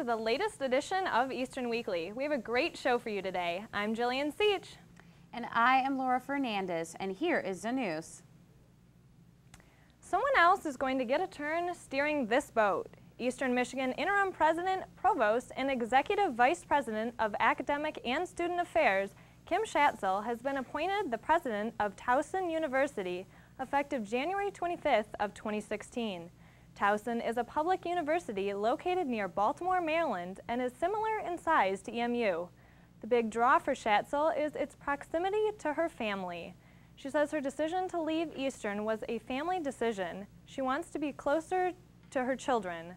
to the latest edition of Eastern Weekly. We have a great show for you today. I'm Jillian Seach. And I am Laura Fernandez, and here is the news. Someone else is going to get a turn steering this boat. Eastern Michigan Interim President, Provost, and Executive Vice President of Academic and Student Affairs, Kim Schatzel, has been appointed the President of Towson University, effective January 25th of 2016. Towson is a public university located near Baltimore, Maryland, and is similar in size to EMU. The big draw for Schatzel is its proximity to her family. She says her decision to leave Eastern was a family decision. She wants to be closer to her children.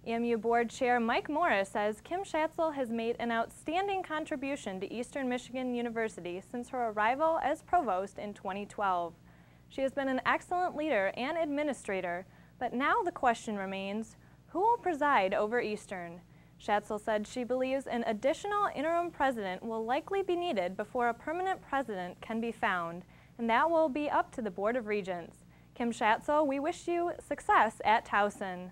EMU Board Chair Mike Morris says Kim Schatzel has made an outstanding contribution to Eastern Michigan University since her arrival as provost in 2012. She has been an excellent leader and administrator, but now the question remains, who will preside over Eastern? Schatzel said she believes an additional interim president will likely be needed before a permanent president can be found, and that will be up to the Board of Regents. Kim Schatzel, we wish you success at Towson.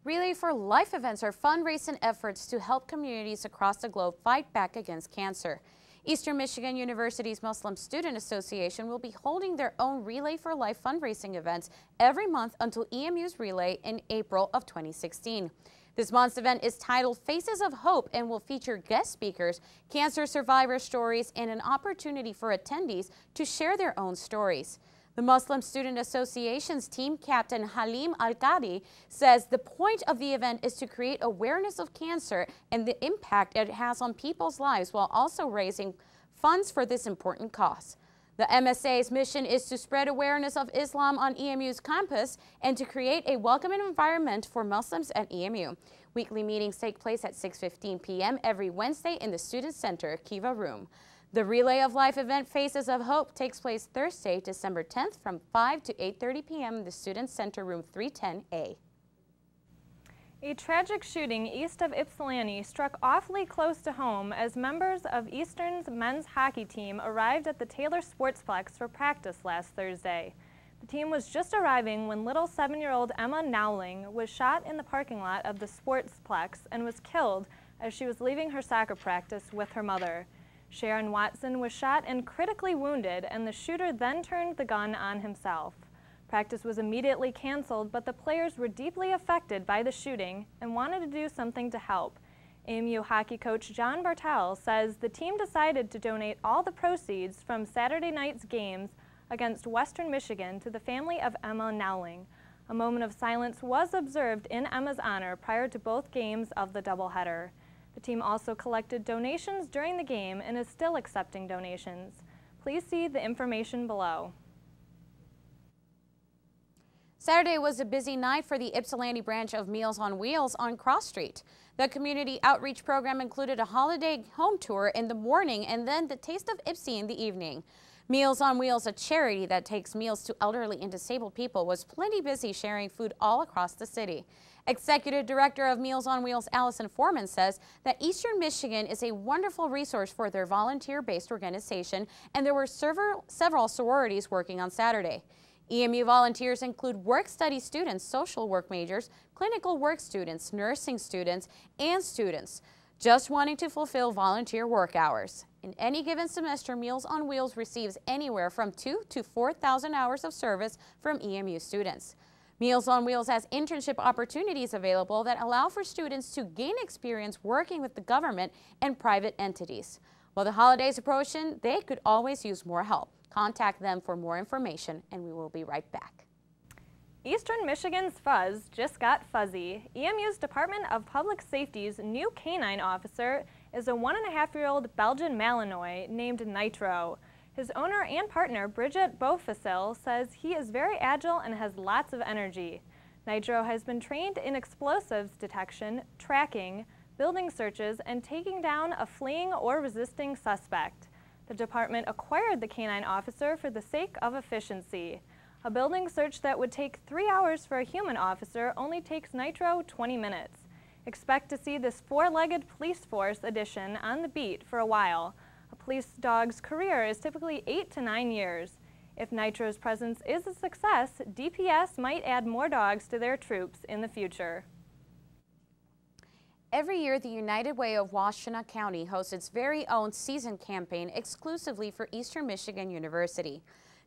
Relay for Life events are fundraising efforts to help communities across the globe fight back against cancer. Eastern Michigan University's Muslim Student Association will be holding their own Relay for Life fundraising events every month until EMU's Relay in April of 2016. This month's event is titled Faces of Hope and will feature guest speakers, cancer survivor stories, and an opportunity for attendees to share their own stories. The Muslim Student Association's team captain Halim Al-Qadi says the point of the event is to create awareness of cancer and the impact it has on people's lives while also raising funds for this important cause. The MSA's mission is to spread awareness of Islam on EMU's campus and to create a welcoming environment for Muslims at EMU. Weekly meetings take place at 6:15 p.m. every Wednesday in the Student Center Kiva Room. The Relay of Life event, Faces of Hope, takes place Thursday, December 10th from 5 to 8:30 p.m. in the Student Center Room 310A. A tragic shooting east of Ypsilanti struck awfully close to home as members of Eastern's men's hockey team arrived at the Taylor Sportsplex for practice last Thursday. The team was just arriving when little 7-year-old Emma Nowling was shot in the parking lot of the Sportsplex and was killed as she was leaving her soccer practice with her mother. Sharon Watson was shot and critically wounded, and the shooter then turned the gun on himself. Practice was immediately canceled, but the players were deeply affected by the shooting and wanted to do something to help. AMU hockey coach John Bartel says the team decided to donate all the proceeds from Saturday night's games against Western Michigan to the family of Emma Nowling. A moment of silence was observed in Emma's honor prior to both games of the doubleheader. The team also collected donations during the game and is still accepting donations. Please see the information below. Saturday was a busy night for the Ypsilanti branch of Meals on Wheels on Cross Street. The community outreach program included a holiday home tour in the morning and then the Taste of Ypsi in the evening. Meals on Wheels, a charity that takes meals to elderly and disabled people, was plenty busy sharing food all across the city. Executive Director of Meals on Wheels, Allison Foreman, says that Eastern Michigan is a wonderful resource for their volunteer-based organization, and there were several sororities working on Saturday. EMU volunteers include work-study students, social work majors, clinical work students, nursing students, and students just wanting to fulfill volunteer work hours. In any given semester, Meals on Wheels receives anywhere from 2,000 to 4,000 hours of service from EMU students. Meals on Wheels has internship opportunities available that allow for students to gain experience working with the government and private entities. While the holidays approaching, they could always use more help. Contact them for more information, and we will be right back. Eastern Michigan's fuzz just got fuzzy. EMU's Department of Public Safety's new canine officer is a 1.5-year-old Belgian Malinois named Nitro. His owner and partner, Bridget Beaufacil, says he is very agile and has lots of energy. Nitro has been trained in explosives detection, tracking, building searches, and taking down a fleeing or resisting suspect. The department acquired the canine officer for the sake of efficiency. A building search that would take 3 hours for a human officer only takes Nitro 20 minutes. Expect to see this 4-legged police force addition on the beat for a while. A police dog's career is typically 8 to 9 years. If Nitro's presence is a success, DPS might add more dogs to their troops in the future. Every year, the United Way of Washtenaw County hosts its very own season campaign exclusively for Eastern Michigan University.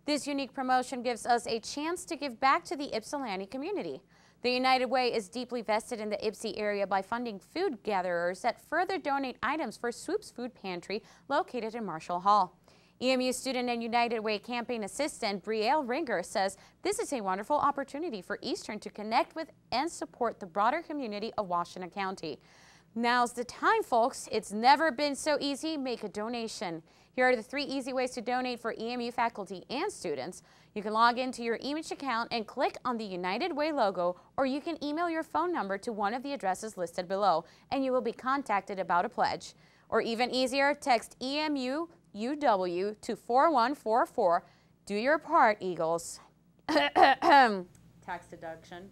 This unique promotion gives us a chance to give back to the Ypsilanti community. The United Way is deeply vested in the Ypsi area by funding food gatherers that further donate items for Swoop's Food Pantry located in Marshall Hall. EMU student and United Way campaign assistant Brielle Ringer says this is a wonderful opportunity for Eastern to connect with and support the broader community of Washtenaw County. Now's the time, folks. It's never been so easy. Make a donation. Here are the 3 easy ways to donate for EMU faculty and students. You can log into your eMitch account and click on the United Way logo, or you can email your phone number to one of the addresses listed below, and you will be contacted about a pledge. Or even easier, text EMU UW to 4144. Do your part, Eagles. Tax deduction.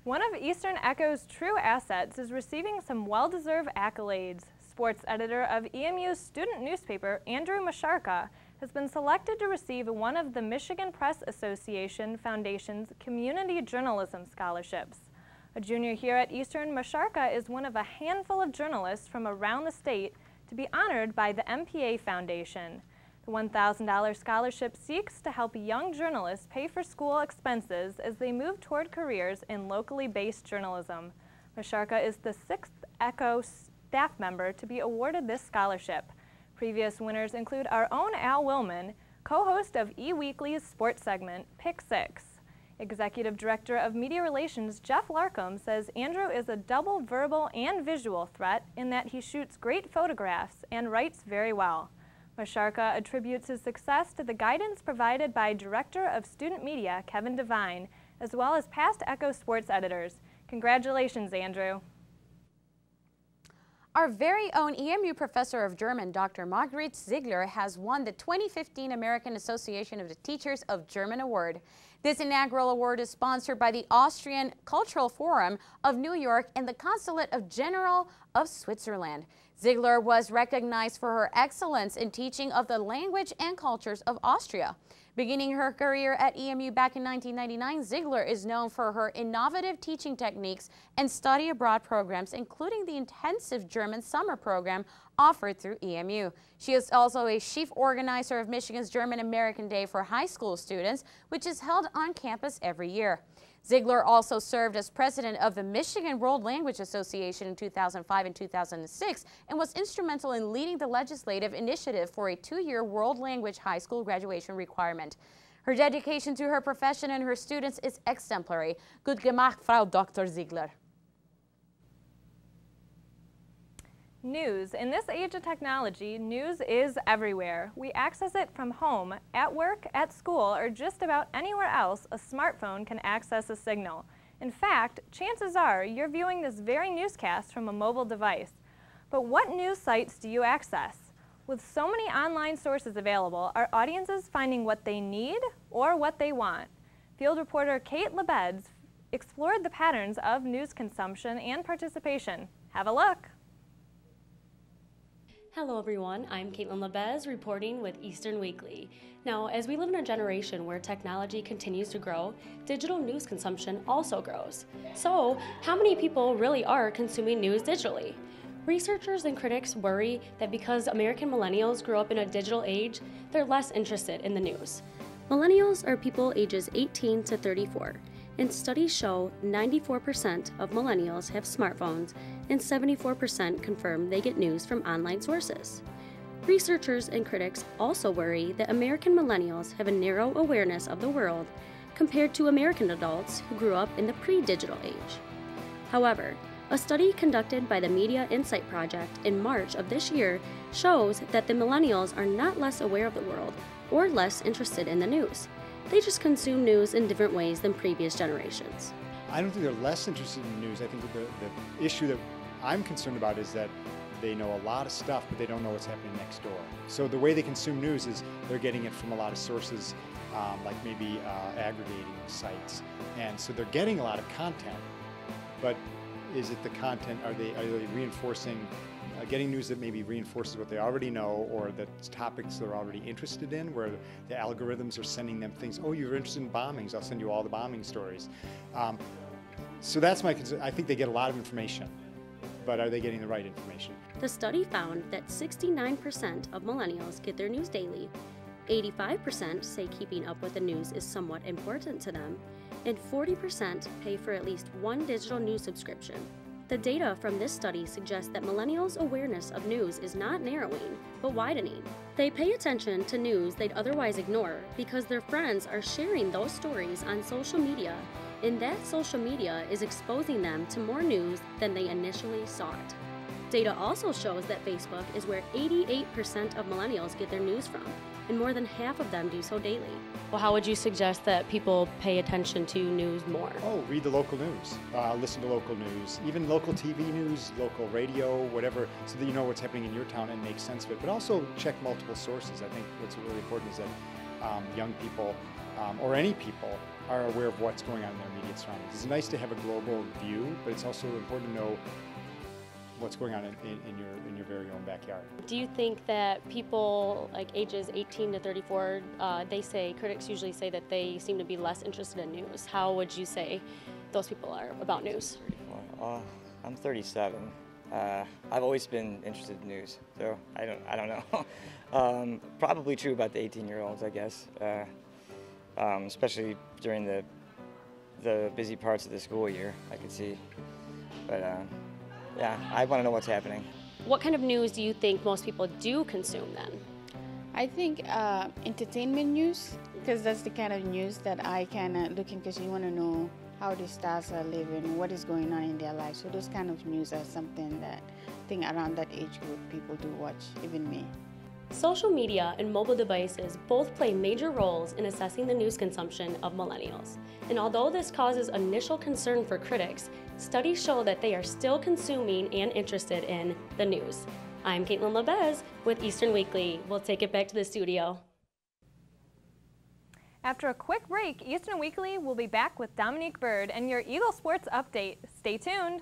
One of Eastern Echo's true assets is receiving some well-deserved accolades. Sports editor of EMU's student newspaper, Andrew Masharka, has been selected to receive one of the Michigan Press Association Foundation's Community Journalism Scholarships. A junior here at Eastern, Masharka is one of a handful of journalists from around the state to be honored by the MPA Foundation. The $1,000 scholarship seeks to help young journalists pay for school expenses as they move toward careers in locally based journalism. Masharka is the 6th Echo staff member to be awarded this scholarship. Previous winners include our own Al Willman, co-host of E-Weekly's sports segment, Pick 6. Executive Director of Media Relations Jeff Larkham says Andrew is a double verbal and visual threat in that he shoots great photographs and writes very well. Masharka attributes his success to the guidance provided by Director of Student Media Kevin Devine, as well as past Echo sports editors. Congratulations, Andrew. Our very own EMU professor of German, Dr. Margret Ziegler, has won the 2015 American Association of the Teachers of German Award. This inaugural award is sponsored by the Austrian Cultural Forum of New York and the Consulate General of Switzerland. Ziegler was recognized for her excellence in teaching of the language and cultures of Austria. Beginning her career at EMU back in 1999, Ziegler is known for her innovative teaching techniques and study abroad programs, including the intensive German summer program offered through EMU. She is also a chief organizer of Michigan's German American Day for high school students, which is held on campus every year. Ziegler also served as president of the Michigan World Language Association in 2005 and 2006 and was instrumental in leading the legislative initiative for a 2-year world language high school graduation requirement. Her dedication to her profession and her students is exemplary. Gut gemacht, Frau Dr. Ziegler. News. In this age of technology, news is everywhere. We access it from home, at work, at school, or just about anywhere else a smartphone can access a signal. In fact, chances are you're viewing this very newscast from a mobile device. But what news sites do you access? With so many online sources available, are audiences finding what they need or what they want? Field reporter Kate Lebeds explored the patterns of news consumption and participation. Have a look. Hello everyone, I'm Caitlin Lebez reporting with Eastern Weekly. Now, as we live in a generation where technology continues to grow, digital news consumption also grows. So, how many people really are consuming news digitally? Researchers and critics worry that because American millennials grew up in a digital age, they're less interested in the news. Millennials are people ages 18 to 34. And studies show 94% of millennials have smartphones and 74% confirm they get news from online sources. Researchers and critics also worry that American millennials have a narrow awareness of the world compared to American adults who grew up in the pre-digital age. However, a study conducted by the Media Insight Project in March of this year shows that the millennials are not less aware of the world or less interested in the news. They just consume news in different ways than previous generations. I don't think they're less interested in the news. I think that the issue that I'm concerned about is that they know a lot of stuff, but they don't know what's happening next door. So the way they consume news is they're getting it from a lot of sources, like maybe aggregating sites. And so they're getting a lot of content, but is it the content, are they reinforcing, getting news that maybe reinforces what they already know, or that topics they're already interested in, where the algorithms are sending them things, oh, you're interested in bombings, I'll send you all the bombing stories. So that's my concern. I think they get a lot of information, but are they getting the right information? The study found that 69% of millennials get their news daily, 85% say keeping up with the news is somewhat important to them, and 40% pay for at least one digital news subscription. The data from this study suggests that millennials' awareness of news is not narrowing, but widening. They pay attention to news they'd otherwise ignore because their friends are sharing those stories on social media, and that social media is exposing them to more news than they initially sought. Data also shows that Facebook is where 88% of millennials get their news from, and more than half of them do so daily. Well, how would you suggest that people pay attention to news more? Oh, read the local news, listen to local news, even local TV news, local radio, whatever, so that you know what's happening in your town and make sense of it. But also check multiple sources. I think what's really important is that young people or any people are aware of what's going on in their immediate surroundings. It's nice to have a global view, but it's also important to know what's going on in your very own backyard. Do you think that people like ages 18 to 34, critics usually say that they seem to be less interested in news? How would you say those people are about news? I'm 37. I've always been interested in news, so I don't know. Probably true about the 18-year-olds, I guess, especially during the busy parts of the school year, I could see. But yeah, I want to know what's happening. What kind of news do you think most people do consume then? I think entertainment news, because that's the kind of news that I can look in, because you want to know how the stars are living, what is going on in their lives. So those kind of news are something that I think around that age group people do watch, even me. Social media and mobile devices both play major roles in assessing the news consumption of millennials. And although this causes initial concern for critics, studies show that they are still consuming and interested in the news. I'm Caitlin LeBez with Eastern Weekly. We'll take it back to the studio. After a quick break, Eastern Weekly will be back with Dominique Bird and your Eagle Sports Update. Stay tuned.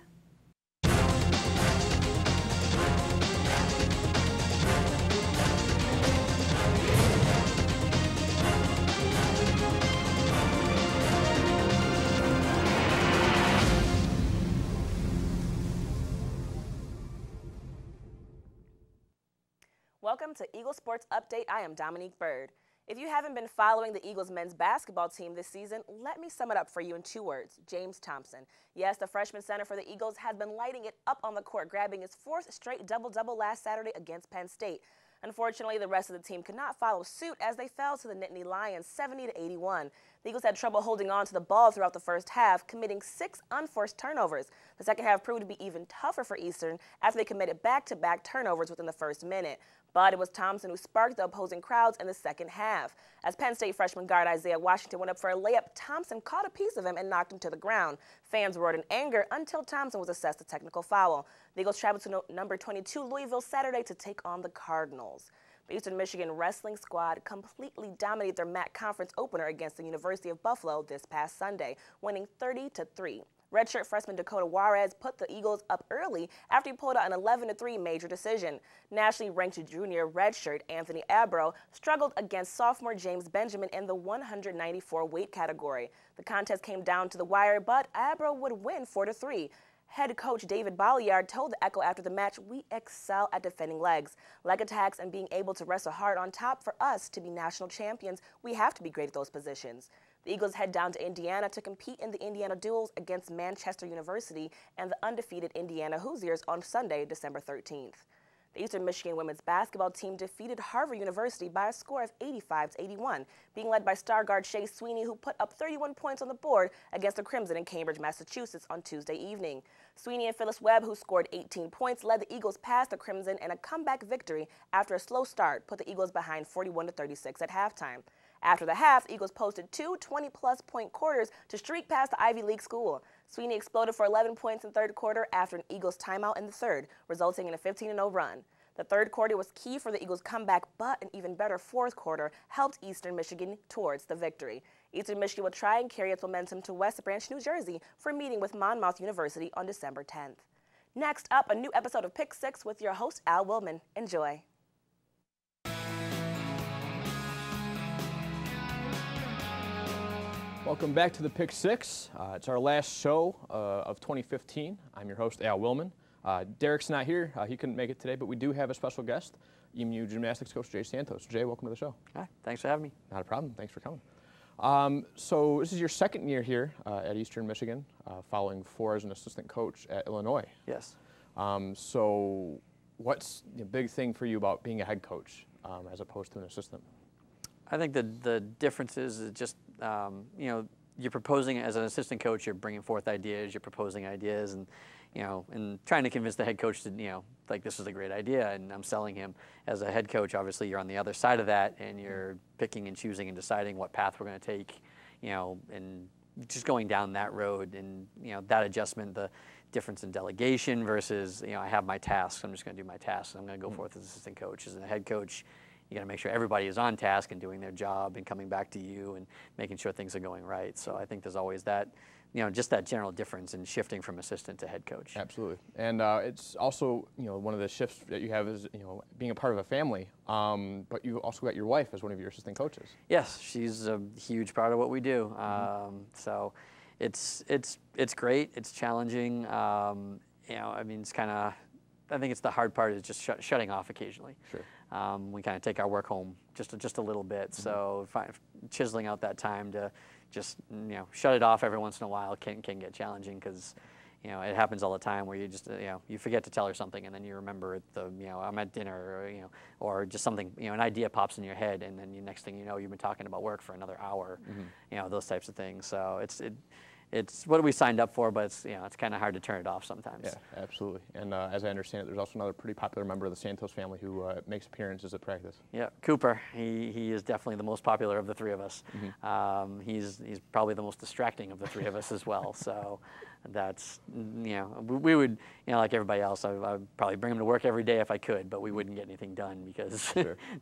Welcome to Eagle Sports Update. I am Dominique Bird. If you haven't been following the Eagles men's basketball team this season, let me sum it up for you in 2 words: James Thompson. Yes, the freshman center for the Eagles has been lighting it up on the court, grabbing his 4th straight double-double last Saturday against Penn State. Unfortunately, the rest of the team could not follow suit as they fell to the Nittany Lions 70-81. The Eagles had trouble holding on to the ball throughout the first half, committing 6 unforced turnovers. The second half proved to be even tougher for Eastern after they committed back-to-back turnovers within the first minute. But it was Thompson who sparked the opposing crowds in the second half. As Penn State freshman guard Isaiah Washington went up for a layup, Thompson caught a piece of him and knocked him to the ground. Fans roared in anger until Thompson was assessed a technical foul. The Eagles traveled to number 22 Louisville Saturday to take on the Cardinals. The Eastern Michigan wrestling squad completely dominated their MAC conference opener against the University of Buffalo this past Sunday, winning 30-3. Redshirt freshman Dakota Juarez put the Eagles up early after he pulled out an 11-3 major decision. Nationally ranked junior redshirt Anthony Abro struggled against sophomore James Benjamin in the 194 weight category. The contest came down to the wire, but Abro would win 4-3. Head coach David Bolliard told the Echo after the match, "We excel at defending legs, leg attacks, and being able to wrestle hard on top. For us to be national champions, we have to be great at those positions." The Eagles head down to Indiana to compete in the Indiana Duels against Manchester University and the undefeated Indiana Hoosiers on Sunday, December 13th. The Eastern Michigan women's basketball team defeated Harvard University by a score of 85-81, being led by star guard Shea Sweeney, who put up 31 points on the board against the Crimson in Cambridge, Massachusetts on Tuesday evening. Sweeney and Phyllis Webb, who scored 18 points, led the Eagles past the Crimson in a comeback victory after a slow start put the Eagles behind 41-36 at halftime. After the half, the Eagles posted 2 20-plus point quarters to streak past the Ivy League school. Sweeney exploded for 11 points in the third quarter after an Eagles timeout in the third, resulting in a 15-0 run. The third quarter was key for the Eagles' comeback, but an even better fourth quarter helped Eastern Michigan towards the victory. Eastern Michigan will try and carry its momentum to West Branch, New Jersey for a meeting with Monmouth University on December 10th. Next up, a new episode of Pick 6 with your host, Al Wilman. Enjoy. Welcome back to the Pick Six. It's our last show of 2015. I'm your host, Al Willman. Derek's not here. He couldn't make it today, but we do have a special guest, EMU gymnastics coach Jay Santos. Jay, welcome to the show. Hi, thanks for having me. Not a problem. Thanks for coming. So this is your second year here at Eastern Michigan, following 4 as an assistant coach at Illinois. Yes. So what's the big thing for you about being a head coach as opposed to an assistant? I think the difference is just, you're proposing as an assistant coach, you're bringing forth ideas, you're proposing ideas, and, and trying to convince the head coach to, like, this is a great idea, and I'm selling him. As a head coach, obviously, you're on the other side of that, and you're picking and choosing and deciding what path we're going to take, and just going down that road, and, that adjustment, the difference in delegation versus, I have my tasks, I'm just going to do my tasks, and I'm going to go forth as assistant coach. As a head coach, you got to make sure everybody is on task and doing their job and coming back to you and making sure things are going right. So I think there's always that, just that general difference in shifting from assistant to head coach. Absolutely. And it's also, one of the shifts that you have is, being a part of a family, but you also got your wife as one of your assistant coaches. Yes, she's a huge part of what we do. So it's great. It's challenging. It's kind of, I think it's the hard part is just shutting off occasionally. Sure. We kind of take our work home just a little bit. So chiseling out that time to just shut it off every once in a while can get challenging because it happens all the time where you just you forget to tell her something and then you remember it. I'm at dinner or just something an idea pops in your head and then the next thing you know you've been talking about work for another hour. Those types of things. So it's what we signed up for, but it's kind of hard to turn it off sometimes. Yeah, absolutely. And as I understand it, there's also another pretty popular member of the Santos family who makes appearances at practice. Yeah, Cooper. He is definitely the most popular of the three of us. He's probably the most distracting of the three of us as well. So that's we would like everybody else. I'd probably bring him to work every day if I could, but we wouldn't get anything done because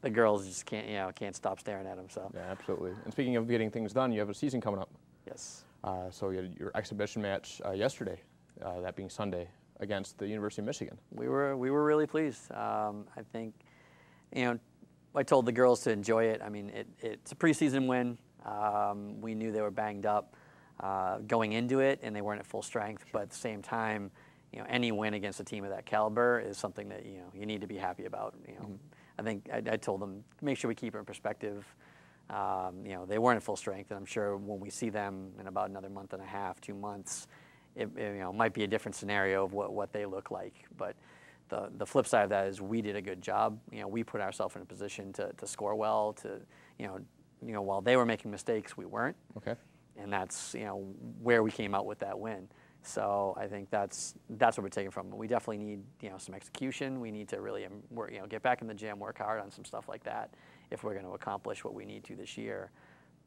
the girls just can't stop staring at him. So yeah, absolutely. And speaking of getting things done, you have a season coming up. Yes. So you had your exhibition match yesterday, that being Sunday, against the University of Michigan. We were really pleased. I think, I told the girls to enjoy it. I mean, it's a preseason win. We knew they were banged up going into it, and they weren't at full strength. But at the same time, any win against a team of that caliber is something that you need to be happy about. I think I told them make sure we keep it in perspective. They weren't at full strength, and I'm sure when we see them in about another month and a half, 2 months, it might be a different scenario of what they look like. But the flip side of that is we did a good job. We put ourselves in a position to score well. While they were making mistakes, we weren't. Okay. And that's where we came out with that win. So I think that's what we're taking from it. We definitely need some execution. We need to really work, get back in the gym, work hard on some stuff like that if we're going to accomplish what we need to this year.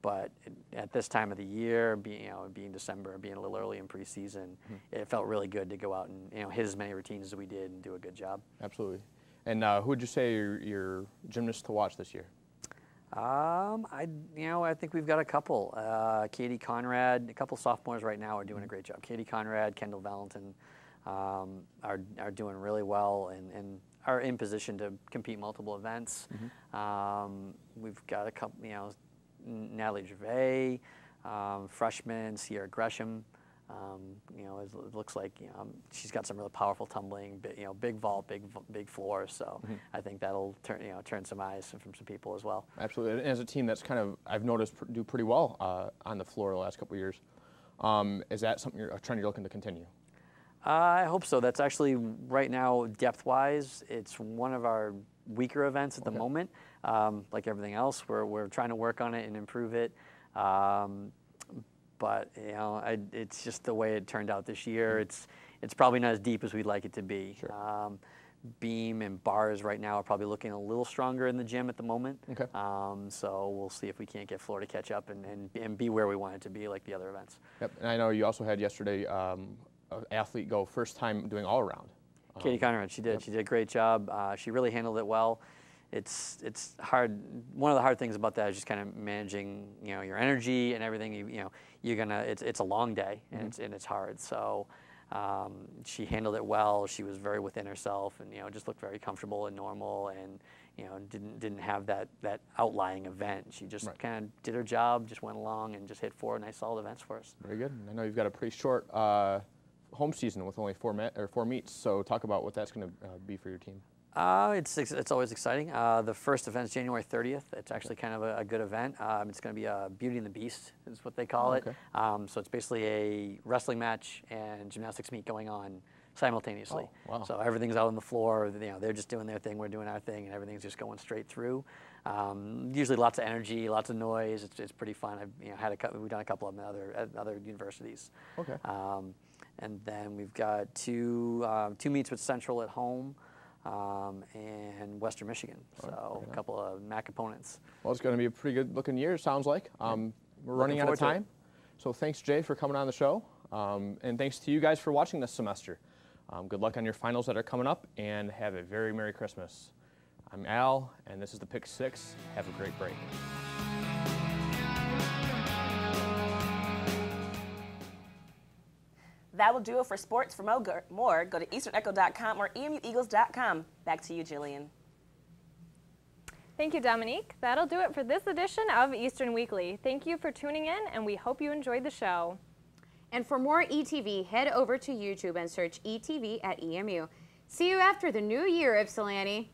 But at this time of the year, being December, being a little early in preseason, it felt really good to go out and hit as many routines as we did and do a good job. Absolutely. And who would you say your gymnast to watch this year? I think we've got a couple. Katie Conrad, a couple sophomores right now are doing a great job. Katie Conrad, Kendall Valentin are doing really well and are in position to compete multiple events. We've got a couple, Natalie Gervais, freshman, Sierra Gresham. It looks like she's got some really powerful tumbling, big vault, big floor. So I think that'll turn some eyes from some people as well. Absolutely. And as a team that's kind of I've noticed do pretty well on the floor the last couple of years. Is that something you're looking to continue? I hope so. That's actually right now depth-wise, it's one of our weaker events at the moment. Like everything else, we're trying to work on it and improve it. But it's just the way it turned out this year. It's probably not as deep as we'd like it to be. Sure. Beam and bars right now are probably looking a little stronger in the gym at the moment. Okay. So we'll see if we can't get floor to catch up and be where we want it to be like the other events. Yep. And I know you also had yesterday an athlete go first time doing all around. Katie Conrad, she did. Yep. She did a great job. She really handled it well. It's hard. One of the hard things about that is just kind of managing, your energy and everything. You're gonna. It's a long day and it's hard. So She handled it well. She was very within herself, and just looked very comfortable and normal, and didn't have that outlying event. She just kind of did her job, just went along, and just hit 4 nice solid events for us. Very good. I know you've got a pretty short home season with only 4 meets. So talk about what that's going to be for your team. It's always exciting. The first event's January 30th. It's actually kind of a good event. It's going to be a Beauty and the Beast is what they call it. So it's basically a wrestling match and gymnastics meet going on simultaneously. Oh, wow. So everything's out on the floor. They're just doing their thing. We're doing our thing, and everything's just going straight through. Usually lots of energy, lots of noise. It's pretty fun. We've done a couple of them at other universities. Okay. And then we've got two meets with Central at home. And Western Michigan, so a couple of MAC opponents. Well, it's going to be a pretty good looking year, it sounds like. We're running out of time. So thanks, Jay, for coming on the show. And thanks to you guys for watching this semester. Good luck on your finals that are coming up, and have a very Merry Christmas. I'm Al, and this is the Pick 6. Have a great break. That will do it for sports. For more, go to easternecho.com or emueagles.com. Back to you, Jillian. Thank you, Dominique. That'll do it for this edition of Eastern Weekly. Thank you for tuning in, and we hope you enjoyed the show. And for more ETV, head over to YouTube and search ETV at EMU. See you after the new year, Ypsilanti.